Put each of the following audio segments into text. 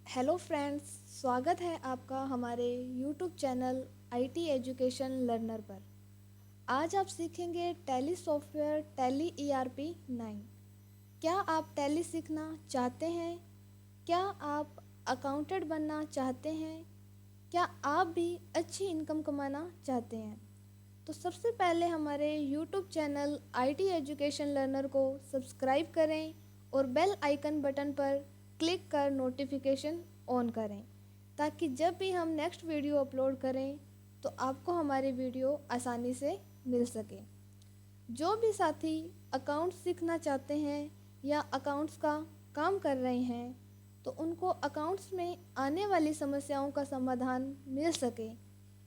Hello friends, स्वागत है आपका हमारे YouTube channel IT education learner पर। आज आप सीखेंगे टैली सॉफ्टवेयर टैली ईआरपी 9। क्या आप टैली सीखना चाहते हैं? क्या आप अकाउंटेंट बनना चाहते हैं? क्या आप भी अच्छी इनकम कमाना चाहते हैं? तो सबसे पहले हमारे YouTube channel IT education learner को सब्सक्राइब करें और बेल आइकन बटन पर क्लिक कर नोटिफिकेशन ऑन करें, ताकि जब भी हम नेक्स्ट वीडियो अपलोड करें तो आपको हमारी वीडियो आसानी से मिल सके। जो भी साथी अकाउंट्स सीखना चाहते हैं या अकाउंट्स का काम कर रहे हैं, तो उनको अकाउंट्स में आने वाली समस्याओं का समाधान मिल सके,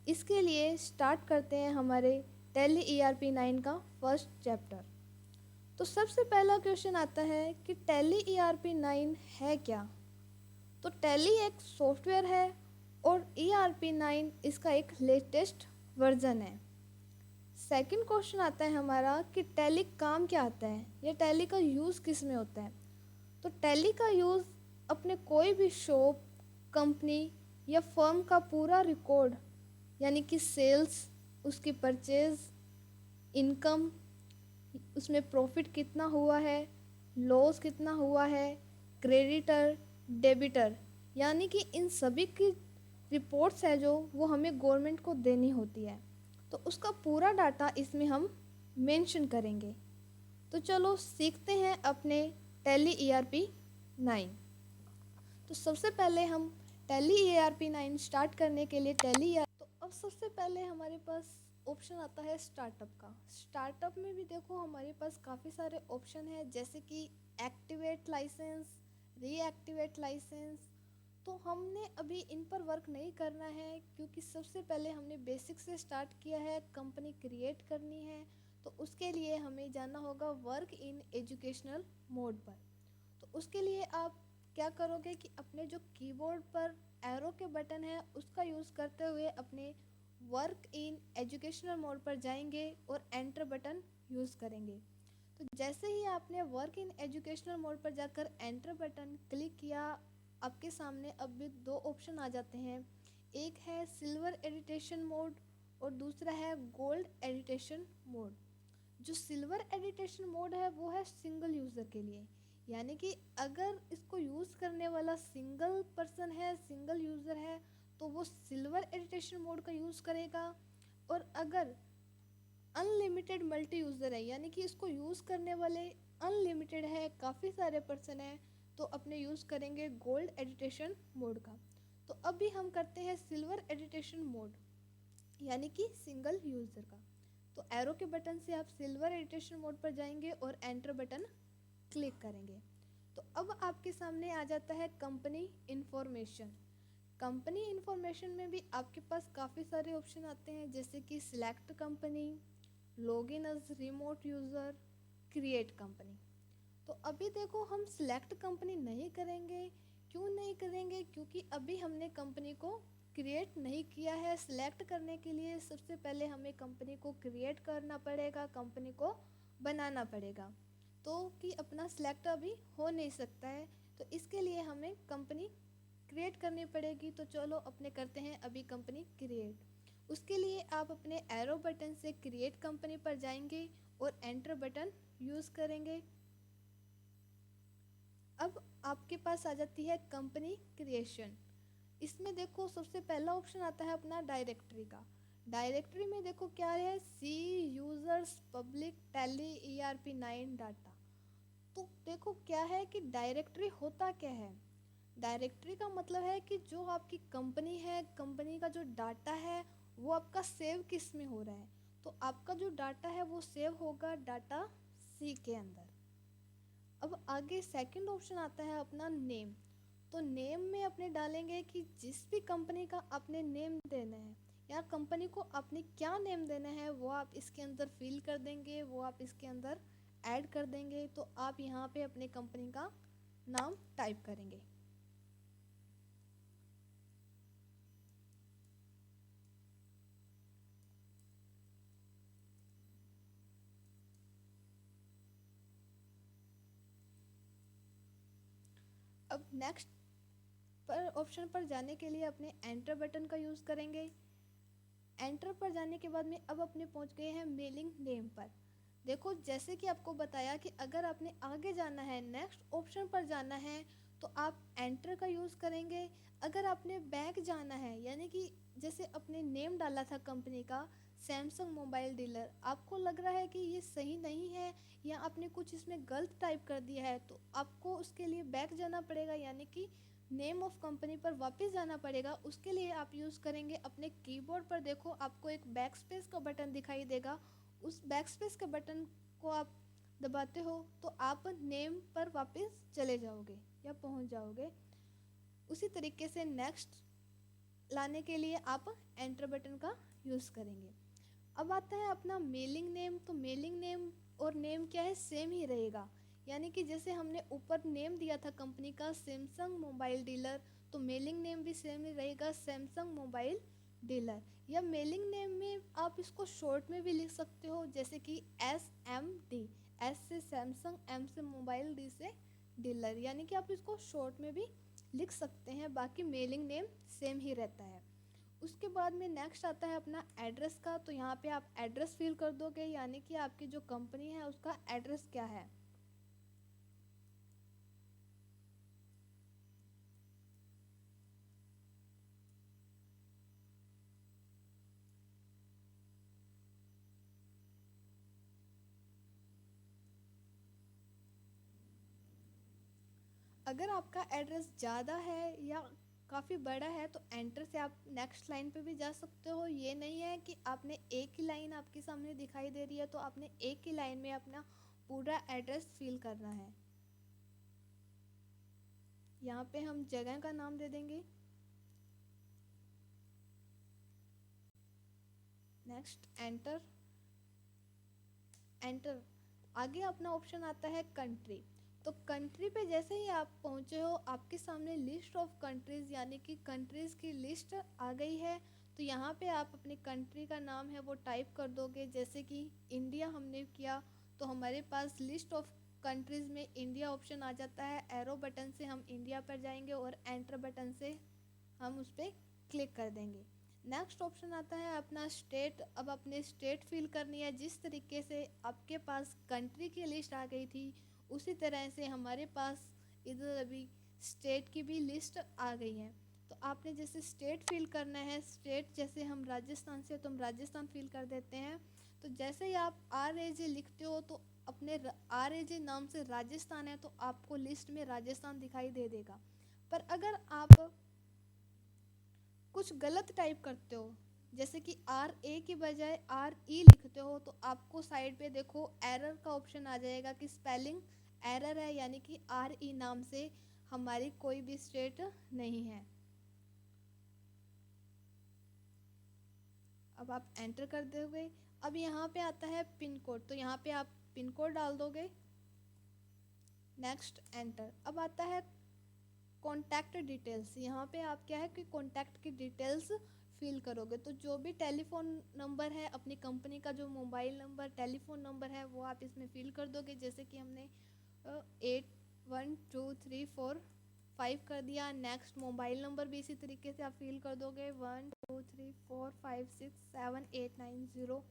इसके लिए स्टार्ट करते हैं हमारे टैली ईआरपी 9 का फर्स्ट चैप्टर। तो सबसे पहला क्वेश्चन आता है कि टैली ईआरपी 9 है क्या। तो टैली एक सॉफ्टवेयर है और ईआरपी 9 इसका एक लेटेस्ट वर्जन है। सेकंड क्वेश्चन आता है हमारा कि टैली काम क्या आता है या टैली का यूज़ किस में होता है। तो टैली का यूज़ अपने कोई भी शॉप, कंपनी या फर्म का पूरा रिकॉर्ड, यानी कि सेल्स, उसकी परचेज, इनकम, उसमें प्रॉफिट कितना हुआ है, लॉस कितना हुआ है, क्रेडिटर, डेबिटर, यानी कि इन सभी की रिपोर्ट्स है जो वो हमें गवर्नमेंट को देनी होती है। तो उसका पूरा डाटा इसमें हम मेंशन करेंगे। तो चलो सीखते हैं अपने टैली ईआरपी 9। तो सबसे पहले हम टैली ईआरपी 9 स्टार्ट करने के लिए तो अब सबसे पहले हमारे पास ऑप्शन आता है स्टार्टअप का। स्टार्टअप में भी देखो हमारे पास काफ़ी सारे ऑप्शन है, जैसे कि एक्टिवेट लाइसेंस, रीएक्टिवेट लाइसेंस। तो हमने अभी इन पर वर्क नहीं करना है, क्योंकि सबसे पहले हमने बेसिक से स्टार्ट किया है, कंपनी क्रिएट करनी है। तो उसके लिए हमें जाना होगा वर्क इन एजुकेशनल मोड पर। तो उसके लिए आप क्या करोगे कि अपने जो कीबोर्ड पर एरो के बटन है उसका यूज़ करते हुए अपने वर्क इन एजुकेशनल मोड पर जाएंगे और एंटर बटन यूज़ करेंगे। तो जैसे ही आपने वर्क इन एजुकेशनल मोड पर जाकर एंटर बटन क्लिक किया, आपके सामने अब भी दो ऑप्शन आ जाते हैं। एक है सिल्वर एडिटेशन मोड और दूसरा है गोल्ड एडिटेशन मोड। जो सिल्वर एडिटेशन मोड है वो है सिंगल यूज़र के लिए, यानी कि अगर इसको यूज़ करने वाला सिंगल पर्सन है, सिंगल यूज़र है, तो वो सिल्वर एडिटेशन मोड का यूज़ करेगा। और अगर अनलिमिटेड मल्टी यूज़र है, यानी कि इसको यूज़ करने वाले अनलिमिटेड है, काफ़ी सारे पर्सन हैं, तो अपने यूज़ करेंगे गोल्ड एडिटेशन मोड का। तो अभी हम करते हैं सिल्वर एडिटेशन मोड, यानी कि सिंगल यूज़र का। तो एरो के बटन से आप सिल्वर एडिटेशन मोड पर जाएंगे और एंटर बटन क्लिक करेंगे। तो अब आपके सामने आ जाता है कंपनी इन्फॉर्मेशन। कंपनी इन्फॉर्मेशन में भी आपके पास काफ़ी सारे ऑप्शन आते हैं, जैसे कि select company, login as remote user, create company. तो अभी देखो हम सिलेक्ट कंपनी नहीं करेंगे। क्यों नहीं करेंगे? क्योंकि अभी हमने कंपनी को क्रिएट नहीं किया है। सिलेक्ट करने के लिए सबसे पहले हमें कंपनी को क्रिएट करना पड़ेगा, कंपनी को बनाना पड़ेगा। तो कि अपना सिलेक्ट अभी हो नहीं सकता है, तो इसके लिए हमें कंपनी क्रिएट करनी पड़ेगी। तो चलो अपने करते हैं अभी कंपनी क्रिएट। उसके लिए आप अपने एरो बटन से क्रिएट कंपनी पर जाएंगे और एंटर बटन यूज़ करेंगे। अब आपके पास आ जाती है कंपनी क्रिएशन। इसमें देखो सबसे पहला ऑप्शन आता है अपना डायरेक्टरी का। डायरेक्टरी में देखो क्या है, C users public Tally ERP 9 data. तो देखो क्या है कि डायरेक्टरी होता क्या है। डायरेक्टरी का मतलब है कि जो आपकी कंपनी है, कंपनी का जो डाटा है वो आपका सेव किस में हो रहा है। तो आपका जो डाटा है वो सेव होगा डाटा सी के अंदर। अब आगे सेकंड ऑप्शन आता है अपना नेम। तो नेम में अपने डालेंगे कि जिस भी कंपनी का आपने नेम देना है या कंपनी को आपने क्या नेम देना है, वो आप इसके अंदर फिल कर देंगे, वो आप इसके अंदर ऐड कर देंगे। तो आप यहाँ पे अपने कंपनी का नाम टाइप करेंगे। अब नेक्स्ट पर ऑप्शन पर जाने के लिए अपने एंटर बटन का यूज़ करेंगे। एंटर पर जाने के बाद में अब अपने पहुंच गए हैं मेलिंग नेम पर। देखो जैसे कि आपको बताया कि अगर आपने आगे जाना है, नेक्स्ट ऑप्शन पर जाना है, तो आप एंटर का यूज़ करेंगे। अगर आपने बैक जाना है, यानी कि जैसे अपने नेम डाला था कंपनी का सैमसंग मोबाइल डीलर, आपको लग रहा है कि ये सही नहीं है या आपने कुछ इसमें गलत टाइप कर दिया है, तो आपको उसके लिए बैक जाना पड़ेगा, यानी कि नेम ऑफ कंपनी पर वापस जाना पड़ेगा। उसके लिए आप यूज़ करेंगे अपने कीबोर्ड पर। देखो आपको एक बैक स्पेस का बटन दिखाई देगा, उस बैक स्पेस के बटन को आप दबाते हो तो आप नेम पर वापस चले जाओगे या पहुंच जाओगे। उसी तरीके से नेक्स्ट लाने के लिए आप एंटर बटन का यूज़ करेंगे। अब आता है अपना मेलिंग नेम। तो मेलिंग नेम और नेम क्या है, सेम ही रहेगा, यानी कि जैसे हमने ऊपर नेम दिया था कंपनी का सैमसंग मोबाइल डीलर, तो मेलिंग नेम भी सेम ही रहेगा, सैमसंग मोबाइल डीलर। या मेलिंग नेम में आप इसको शॉर्ट में भी लिख सकते हो, जैसे कि SMD, एस से सैमसंग, एम से मोबाइल, डी से डीलर, यानी कि आप इसको शॉर्ट में भी लिख सकते हैं। बाकी मेलिंग नेम सेम ही रहता है। उसके बाद में नेक्स्ट आता है अपना एड्रेस का। तो यहाँ पे आप एड्रेस फिल कर दोगे, यानी कि आपकी जो कंपनी है उसका एड्रेस क्या है। अगर आपका एड्रेस ज़्यादा है या काफ़ी बड़ा है तो एंटर से आप नेक्स्ट लाइन पे भी जा सकते हो। ये नहीं है कि आपने एक ही लाइन आपके सामने दिखाई दे रही है तो आपने एक ही लाइन में अपना पूरा एड्रेस फिल करना है। यहाँ पे हम जगह का नाम दे देंगे। Next enter. एंटर आगे अपना ऑप्शन आता है कंट्री। तो कंट्री पे जैसे ही आप पहुँचे हो आपके सामने लिस्ट ऑफ कंट्रीज़, यानी कि कंट्रीज़ की लिस्ट आ गई है। तो यहाँ पे आप अपनी कंट्री का नाम है वो टाइप कर दोगे। जैसे कि इंडिया हमने किया तो हमारे पास लिस्ट ऑफ कंट्रीज़ में इंडिया ऑप्शन आ जाता है। एरो बटन से हम इंडिया पर जाएंगे और एंटर बटन से हम उस पर क्लिक कर देंगे। नेक्स्ट ऑप्शन आता है अपना स्टेट। अब अपने स्टेट फिल करनी है। जिस तरीके से आपके पास कंट्री की लिस्ट आ गई थी उसी तरह से हमारे पास इधर अभी स्टेट की भी लिस्ट आ गई है। तो आपने जैसे स्टेट फिल करना है, स्टेट जैसे हम राजस्थान से तो हम राजस्थान फिल कर देते हैं। तो जैसे ही आप RAJ लिखते हो तो अपने RAJ नाम से राजस्थान है तो आपको लिस्ट में राजस्थान दिखाई दे देगा। पर अगर आप कुछ गलत टाइप करते हो, जैसे कि RA की बजाय RE लिखते हो, तो आपको साइड पे देखो एरर का ऑप्शन आ जाएगा कि स्पेलिंग एरर है, यानी कि RE नाम से हमारी कोई भी स्टेट नहीं है। अब आप एंटर कर दोगे। अब यहाँ पे आता है पिन कोड, तो यहाँ पे आप पिन कोड डाल दोगे। Next enter. अब आता है कॉन्टैक्ट डिटेल्स। यहाँ पे आप क्या है कि कॉन्टैक्ट की डिटेल्स फिल करोगे। तो जो भी टेलीफोन नंबर है, अपनी कंपनी का जो मोबाइल नंबर टेलीफोन नंबर है वो आप इसमें फिल कर दोगे। जैसे कि हमने 812345 कर दिया। नेक्स्ट मोबाइल नंबर भी इसी तरीके से आप फिल कर दोगे 1234567890।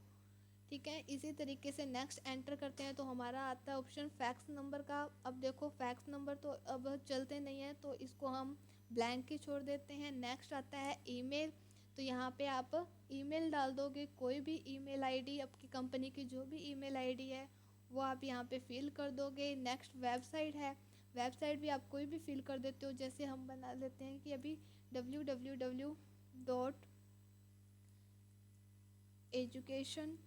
ठीक है, इसी तरीके से नेक्स्ट एंटर करते हैं तो हमारा आता है ऑप्शन फैक्स नंबर का। अब देखो फैक्स नंबर तो अब चलते नहीं है तो इसको हम ब्लैंक ही छोड़ देते हैं। नेक्स्ट आता है ईमेल। तो यहाँ पे आप ईमेल डाल दोगे, कोई भी ईमेल आईडी, आपकी कंपनी की जो भी ईमेल आईडी है वो आप यहाँ पे फिल कर दोगे। नेक्स्ट वेबसाइट है, वेबसाइट भी आप कोई भी फिल कर देते हो। जैसे हम बना लेते हैं कि अभी www.education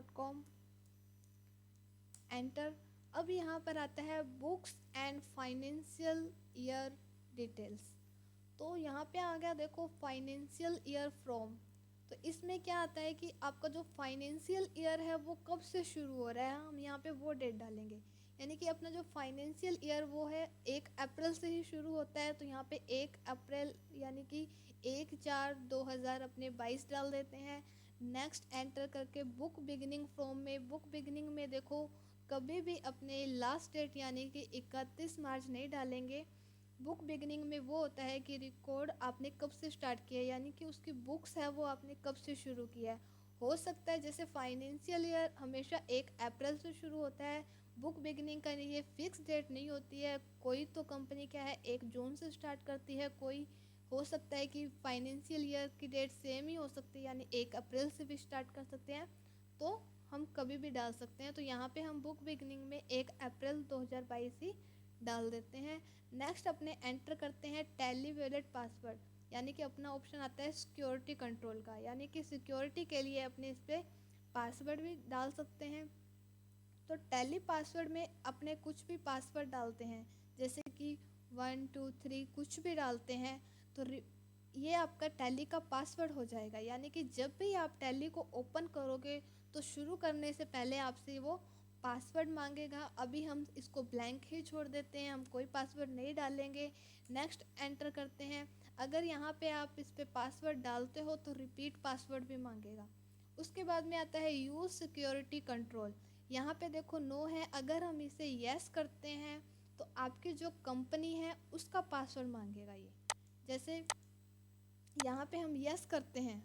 .com, एंटर। अब यहाँ पर आता है books and financial year details. तो यहाँ पे आ गया देखो फाइनेंशियल ईयर फ्रॉम। तो इसमें क्या आता है कि आपका जो फाइनेंशियल ईयर है वो कब से शुरू हो रहा है, हम यहाँ पे वो डेट डालेंगे। यानी कि अपना जो फाइनेंशियल ईयर वो है 1 अप्रैल से ही शुरू होता है। तो यहाँ पे 1 अप्रैल यानी कि 1/4/2000 अपने 22 डाल देते हैं। नेक्स्ट एंटर करके बुक बिगिनिंग फ्रॉम में, बुक बिगिनिंग में देखो कभी भी अपने लास्ट डेट यानी कि 31 मार्च नहीं डालेंगे। बुक बिगनिंग में वो होता है कि रिकॉर्ड आपने कब से स्टार्ट किया है, यानी कि उसकी बुक्स है वो आपने कब से शुरू किया है। हो सकता है जैसे फाइनेंशियल ईयर हमेशा 1 अप्रैल से शुरू होता है, बुक बिगनिंग का ये फिक्स डेट नहीं होती है। कोई तो कंपनी क्या है 1 जून से स्टार्ट करती है, कोई हो सकता है कि फाइनेंशियल ईयर की डेट सेम ही हो सकती है, यानी 1 अप्रैल से भी स्टार्ट कर सकते हैं। तो हम कभी भी डाल सकते हैं। तो यहाँ पे हम बुक बिगनिंग में 1 अप्रैल 2022 ही डाल देते हैं। नेक्स्ट अपने एंटर करते हैं टैली वॉलेट पासवर्ड, यानी कि अपना ऑप्शन आता है सिक्योरिटी कंट्रोल का, यानी कि सिक्योरिटी के लिए अपने इस पर पासवर्ड भी डाल सकते हैं। तो टैली पासवर्ड में अपने कुछ भी पासवर्ड डालते हैं, जैसे कि 1 2 3 कुछ भी डालते हैं तो ये आपका टैली का पासवर्ड हो जाएगा। यानी कि जब भी आप टैली को ओपन करोगे तो शुरू करने से पहले आपसे वो पासवर्ड मांगेगा। अभी हम इसको ब्लैंक ही छोड़ देते हैं, हम कोई पासवर्ड नहीं डालेंगे। नेक्स्ट एंटर करते हैं। अगर यहाँ पे आप इस पर पासवर्ड डालते हो तो रिपीट पासवर्ड भी मांगेगा। उसके बाद में आता है यूज़ सिक्योरिटी कंट्रोल। यहाँ पे देखो नो है, अगर हम इसे यस करते हैं तो आपकी जो कंपनी है उसका पासवर्ड मांगेगा ये। जैसे यहाँ पे हम यस करते हैं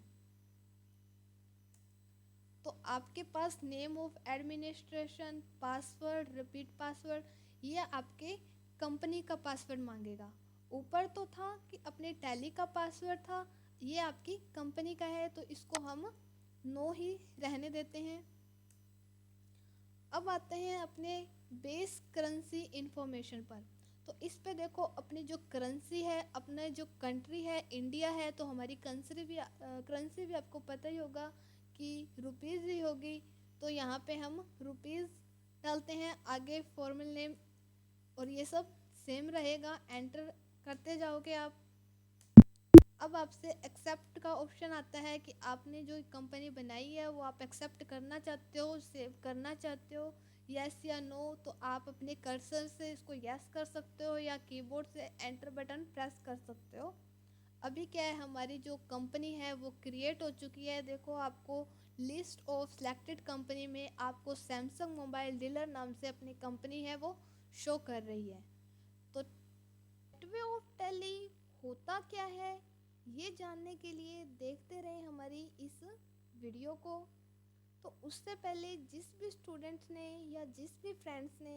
तो आपके पास name of administration, password, repeat password, ये आपके कंपनी का पासवर्ड मांगेगा। ऊपर तो था कि अपने टैली का पासवर्ड था, ये आपकी कंपनी का है तो इसको हम नो ही रहने देते हैं। अब आते हैं अपने बेस करेंसी इंफॉर्मेशन पर। तो इस पे देखो अपनी जो करेंसी है, अपने जो कंट्री है इंडिया है, तो हमारी करेंसी भी आपको पता ही होगा कि रुपीज़ ही होगी। तो यहाँ पे हम रुपीज़ डालते हैं, आगे फॉर्मल नेम और ये सब सेम रहेगा, एंटर करते जाओगे आप। अब आपसे एक्सेप्ट का ऑप्शन आता है कि आपने जो कंपनी बनाई है वो आप एक्सेप्ट करना चाहते हो, सेव करना चाहते हो, यस या नो। तो आप अपने कर्सर से इसको यस कर सकते हो या कीबोर्ड से एंटर बटन प्रेस कर सकते हो। अभी क्या है, हमारी जो कंपनी है वो क्रिएट हो चुकी है। देखो आपको लिस्ट ऑफ सिलेक्टेड कंपनी में आपको सैमसंग मोबाइल डीलर नाम से अपनी कंपनी है वो शो कर रही है। तो गेटवे ऑफ टैली होता क्या है, ये जानने के लिए देखते रहे हमारी इस वीडियो को। तो उससे पहले जिस भी स्टूडेंट्स ने या जिस भी फ्रेंड्स ने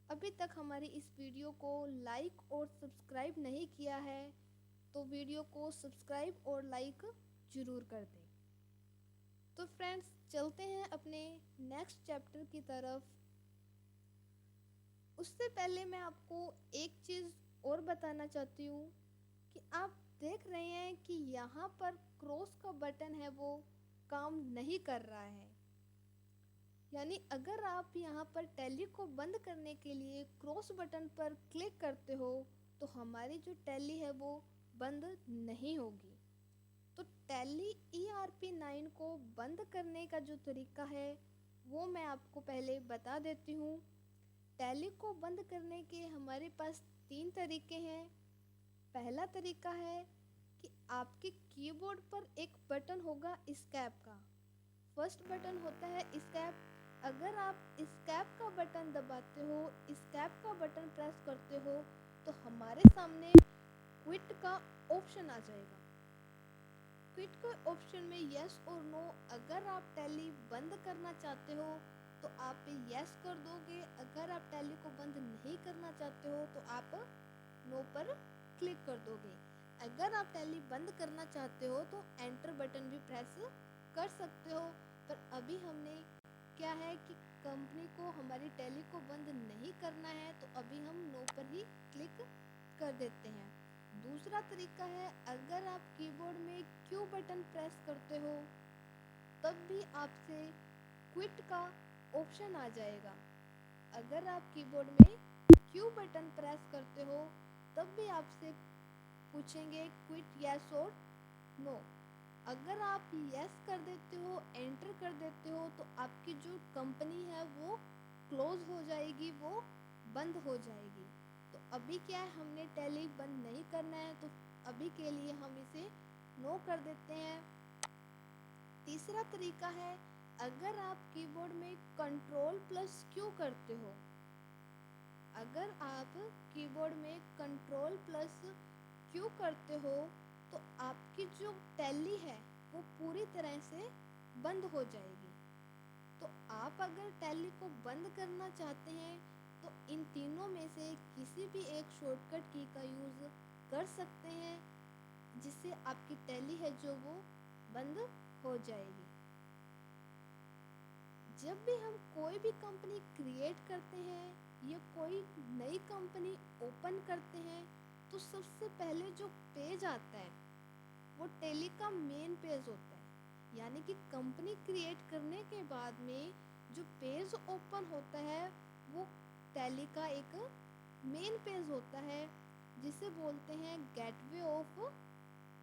अभी तक हमारी इस वीडियो को लाइक और सब्सक्राइब नहीं किया है तो वीडियो को सब्सक्राइब और लाइक ज़रूर कर दें। तो फ्रेंड्स चलते हैं अपने नेक्स्ट चैप्टर की तरफ। उससे पहले मैं आपको एक चीज़ और बताना चाहती हूँ कि आप देख रहे हैं कि यहाँ पर क्रॉस का बटन है वो काम नहीं कर रहा है। यानी अगर आप यहाँ पर टैली को बंद करने के लिए क्रॉस बटन पर क्लिक करते हो तो हमारी जो टैली है वो बंद नहीं होगी। तो टैली ERP9 को बंद करने का जो तरीका है वो मैं आपको पहले बता देती हूँ। टैली को बंद करने के हमारे पास 3 तरीके हैं। पहला तरीका है कि आपके कीबोर्ड पर एक बटन होगा एस्केप का। फर्स्ट बटन होता है एस्केप। अगर आप एस्केप का बटन दबाते हो, एस्केप का बटन प्रेस करते हो तो हमारे सामने क्विट का ऑप्शन आ जाएगा। क्विट के ऑप्शन में यस और नो, अगर आप टैली बंद करना चाहते हो तो आप यस कर दोगे, अगर आप टैली को बंद नहीं करना चाहते हो तो आप नो पर क्लिक कर दोगे। अगर आप टैली बंद करना चाहते हो तो एंटर बटन भी प्रेस कर सकते हो। पर अभी हमने क्या है कि कंपनी को हमारी टैली को बंद नहीं करना है तो अभी हम नो पर ही क्लिक कर देते हैं। दूसरा तरीका है, अगर आप कीबोर्ड में क्यू बटन प्रेस करते हो तब भी आपसे क्विट का ऑप्शन आ जाएगा। अगर आप कीबोर्ड में क्यू बटन प्रेस करते हो तब भी आपसे पूछेंगे क्विट यस और नो। अगर आप यस कर देते हो, एंटर कर देते हो तो आपकी जो कंपनी है वो क्लोज हो जाएगी, वो बंद हो जाएगी। तो अभी क्या है, हमने टैली बंद नहीं करना है तो अभी के लिए हम इसे नो कर देते हैं। तीसरा तरीका है, अगर आप कीबोर्ड में कंट्रोल प्लस क्यू करते हो, अगर आप कीबोर्ड में कंट्रोल प्लस क्यू करते हो तो आपकी जो टैली है वो पूरी तरह से बंद हो जाएगी। तो आप अगर टैली को बंद करना चाहते हैं तो इन तीनों में से किसी भी एक शॉर्टकट की का यूज़ कर सकते हैं, जिससे आपकी टैली है जो वो बंद हो जाएगी। जब भी हम कोई भी कंपनी क्रिएट करते हैं या कोई नई कंपनी ओपन करते हैं तो सबसे पहले जो पेज आता है वो टैली का मेन पेज होता है। यानी कि कंपनी क्रिएट करने के बाद में जो पेज ओपन होता है वो टैली का एक मेन पेज होता है, जिसे बोलते हैं गेटवे ऑफ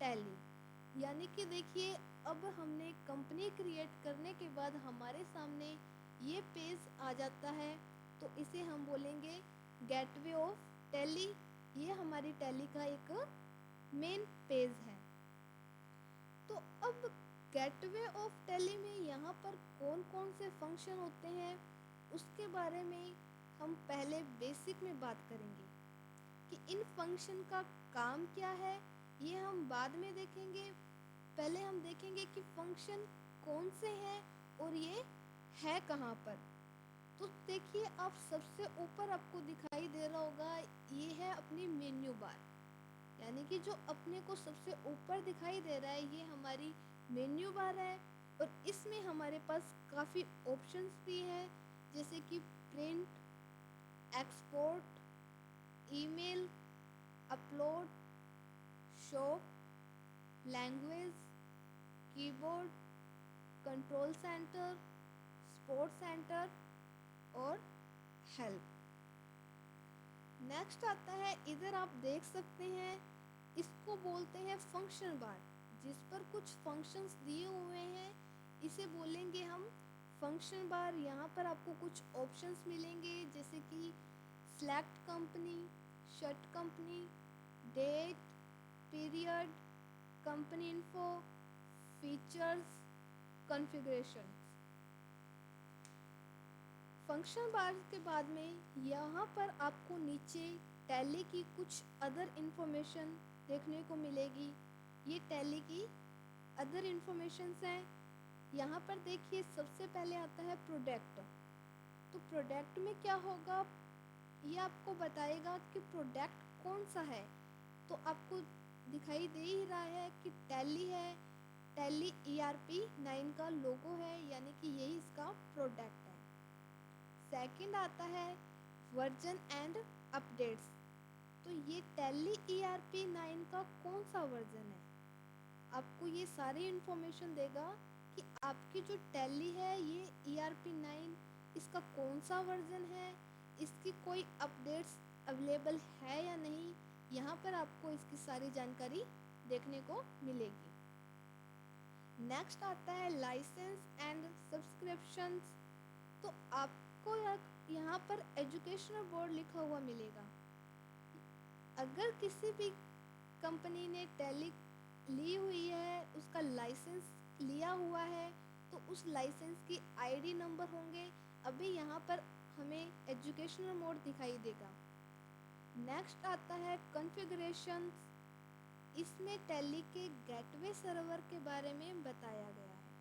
टैली। यानी कि देखिए, अब हमने कंपनी क्रिएट करने के बाद हमारे सामने ये पेज आ जाता है तो इसे हम बोलेंगे गेटवे ऑफ टैली। ये हमारी टैली का एक मेन पेज है। तो अब गेटवे ऑफ टैली में यहाँ पर कौन कौन से फंक्शन होते हैं उसके बारे में हम पहले बेसिक में बात करेंगे कि इन फंक्शन का काम क्या है, ये हम बाद में देखेंगे। पहले हम देखेंगे कि फंक्शन कौन से हैं और ये है कहाँ पर। तो देखिए, आप सबसे ऊपर आपको दिखाई दे रहा होगा, ये है अपनी मेन्यू बार। यानी कि जो अपने को सबसे ऊपर दिखाई दे रहा है ये हमारी मेन्यू बार है। और इसमें हमारे पास काफ़ी ऑप्शंस भी हैं, जैसे कि print, export, email, upload, show, language, keyboard, control centre, support centre और हेल्प। नेक्स्ट आता है, इधर आप देख सकते हैं, इसको बोलते हैं फंक्शन बार, जिस पर कुछ फंक्शंस दिए हुए हैं, इसे बोलेंगे हम फंक्शन बार। यहाँ पर आपको कुछ ऑप्शंस मिलेंगे, जैसे कि select company, shut company, date, period, company info, features, configuration. Function bar के बाद में यहाँ पर आपको नीचे टैली की कुछ अदर इन्फॉर्मेशन देखने को मिलेगी। ये टैली की अदर इन्फॉर्मेशंस हैं। यहाँ पर देखिए, सबसे पहले आता है प्रोडक्ट। तो प्रोडक्ट में क्या होगा, ये आपको बताएगा कि प्रोडक्ट कौन सा है। तो आपको दिखाई दे ही रहा है कि टैली है, टैली ERP9 का लोगो है, यानी कि यही इसका प्रोडक्ट है। सेकंड आता है वर्जन एंड अपडेट्स। तो ये टैली ERP9 का कौन सा वर्जन है, आपको ये सारी इन्फॉर्मेशन देगा कि आपकी जो टैली है ये ERP9 इसका कौन सा वर्जन है, इसकी कोई अपडेट्स अवेलेबल है या नहीं। यहाँ पर आपको इसकी सारी जानकारी देखने को मिलेगी। नेक्स्ट आता है लाइसेंस एंड सब्सक्रिप्शंस। तो आपको यहाँ पर एजुकेशनल बोर्ड लिखा हुआ मिलेगा। अगर किसी भी कंपनी ने टैली ली हुई है, उसका लाइसेंस लिया हुआ है, तो उस लाइसेंस की ID नंबर होंगे। अभी यहाँ पर हमें एजुकेशनल मोड दिखाई देगा। नेक्स्ट आता है कॉन्फ़िगरेशंस। इसमें टैली के गेटवे सर्वर के बारे में बताया गया है।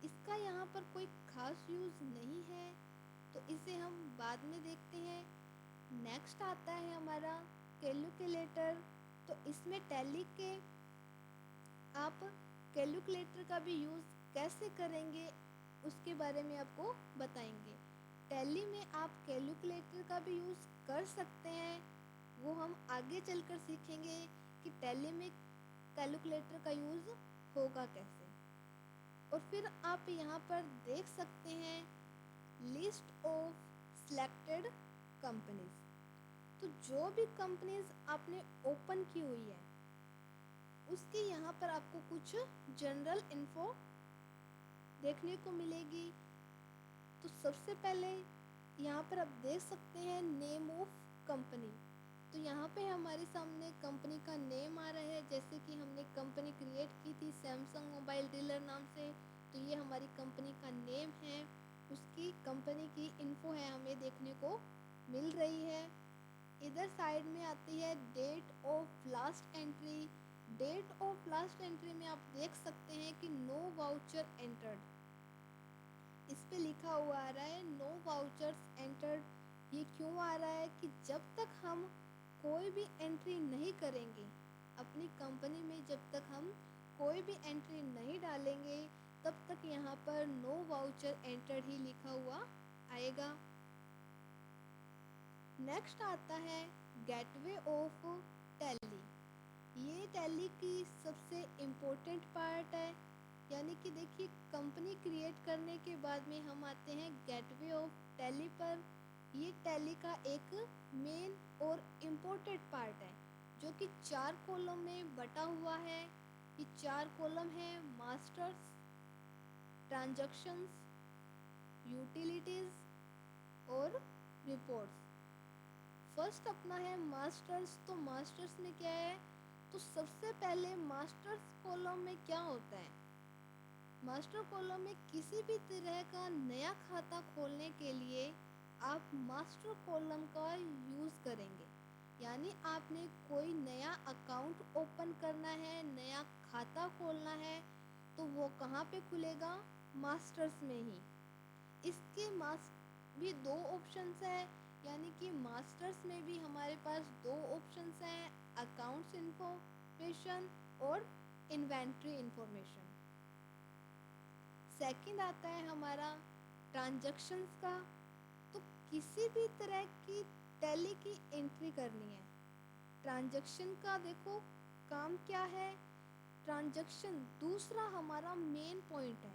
इसका यहाँ पर कोई खास यूज़ नहीं है, तो इसे हम बाद में देखते हैं। नेक्स्ट आता है हमारा कैलकुलेटर। तो इसमें टैली के आप कैलकुलेटर का भी यूज़ कैसे करेंगे उसके बारे में आपको बताएंगे। टैली में आप कैलकुलेटर का भी यूज़ कर सकते हैं, वो हम आगे चलकर सीखेंगे कि टैली में कैलकुलेटर का यूज़ होगा कैसे। और फिर आप यहाँ पर देख सकते हैं लिस्ट ऑफ सिलेक्टेड कंपनीज। तो जो भी कंपनीज आपने ओपन की हुई है उसकी यहाँ पर आपको कुछ जनरल इन्फो देखने को मिलेगी। तो सबसे पहले यहाँ पर आप देख सकते हैं नेम ऑफ कंपनी। तो यहाँ पे हमारे सामने कंपनी का नेम आ रहा है, जैसे कि हमने कंपनी क्रिएट की थी सैमसंग मोबाइल डीलर नाम से, तो ये हमारी कंपनी का नेम है, उसकी कंपनी की इन्फो है हमें देखने को मिल रही है। इधर साइड में आती है date of last entry. Date of last entry में आप देख सकते हैं कि नो वाउचर एंटर्ड, इस पे लिखा हुआ आ रहा है नो वाउचर्स एंटर्ड। ये क्यों आ रहा है कि जब तक हम कोई भी एंट्री नहीं करेंगे अपनी कंपनी में, जब तक हम कोई भी एंट्री नहीं डालेंगे तब तक यहाँ पर नो वाउचर एंटर्ड ही लिखा हुआ आएगा। नेक्स्ट आता है गेटवे ऑफ टैली। ये टैली की सबसे इम्पोर्टेंट पार्ट है, यानी कि देखिए कंपनी क्रिएट करने के बाद में हम आते हैं गेटवे ऑफ टैली पर। ये टैली का एक मेन और इम्पोर्टेंट पार्ट है जो कि 4 कॉलम में बटा हुआ है। ये 4 कॉलम है मास्टर्स, ट्रांजैक्शंस, यूटिलिटीज़ और रिपोर्ट्स। फर्स्ट अपना है मास्टर्स। तो मास्टर्स में क्या है, तो सबसे पहले मास्टर्स कॉलम में क्या होता है, मास्टर कॉलम में किसी भी तरह का नया खाता खोलने के लिए आप मास्टर कॉलम का यूज़ करेंगे। यानी आपने कोई नया अकाउंट ओपन करना है, नया खाता खोलना है, तो वो कहाँ पे खुलेगा, मास्टर्स में ही। इसके भी 2 ऑप्शंस है, यानी कि मास्टर्स में भी हमारे पास 2 ऑप्शंस हैं, अकाउंट्स इंफॉर्मेशन और इन्वेंट्री इंफॉर्मेशन। सेकंड आता है हमारा ट्रांजैक्शंस का। तो किसी भी तरह की टैली की एंट्री करनी है, ट्रांजैक्शन का देखो काम क्या है, ट्रांजैक्शन दूसरा हमारा मेन पॉइंट है।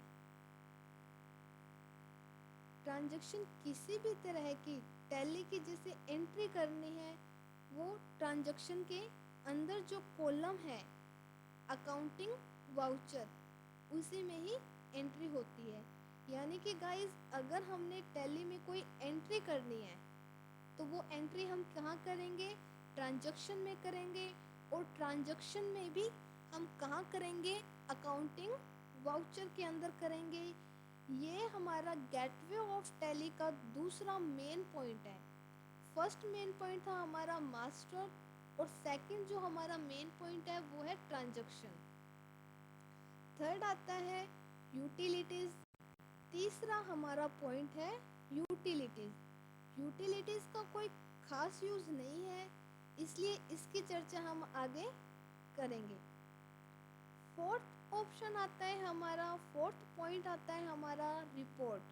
ट्रांजैक्शन किसी भी तरह की टैली की जैसे एंट्री करनी है, वो ट्रांजैक्शन के अंदर जो कॉलम है अकाउंटिंग वाउचर, उसी में ही एंट्री होती है। यानी कि गाइस अगर हमने टैली में कोई एंट्री करनी है तो वो एंट्री हम कहाँ करेंगे, ट्रांजैक्शन में करेंगे। और ट्रांजैक्शन में भी हम कहाँ करेंगे, अकाउंटिंग वाउचर के अंदर करेंगे। ये हमारा गेटवे ऑफ टैली का दूसरा मेन पॉइंट है। फर्स्ट मेन पॉइंट था हमारा मास्टर और सेकंड जो हमारा मेन पॉइंट है वो है ट्रांजैक्शन। थर्ड आता है यूटिलिटीज़। तीसरा हमारा पॉइंट है यूटिलिटीज़। यूटिलिटीज़ का कोई खास यूज़ नहीं है, इसलिए इसकी चर्चा हम आगे करेंगे। फोर्थ ऑप्शन आता है हमारा, फोर्थ पॉइंट आता है हमारा रिपोर्ट।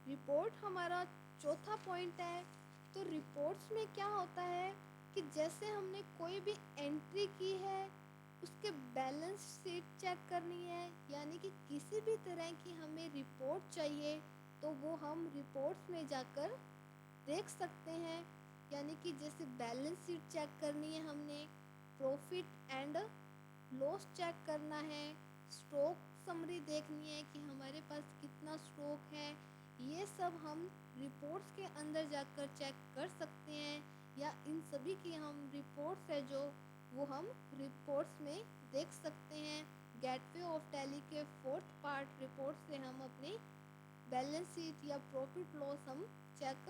रिपोर्ट हमारा चौथा पॉइंट है। तो रिपोर्ट्स में क्या होता है कि जैसे हमने कोई भी एंट्री की है उसके बैलेंस शीट चेक करनी है, यानी कि किसी भी तरह की हमें रिपोर्ट चाहिए तो वो हम रिपोर्ट्स में जाकर देख सकते हैं। यानी कि जैसे बैलेंस शीट चेक करनी है, हमने प्रॉफिट एंड लॉस चेक करना है, स्टॉक समरी देखनी है कि हमारे पास कितना स्टॉक है, ये सब हम रिपोर्ट्स के अंदर जाकर चेक कर सकते हैं। या इन सभी की हम रिपोर्ट्स है जो वो हम रिपोर्ट्स में देख सकते हैं। गेटवे ऑफ टैली के फोर्थ पार्ट रिपोर्ट से हम अपनी बैलेंस शीट या प्रॉफिट लॉस हम चेक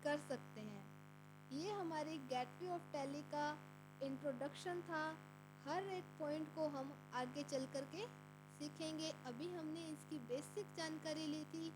कर सकते हैं। ये हमारी गेटवे ऑफ टैली का इंट्रोडक्शन था। हर एक पॉइंट को हम आगे चल कर के सीखेंगे। अभी हमने इसकी बेसिक जानकारी ली थी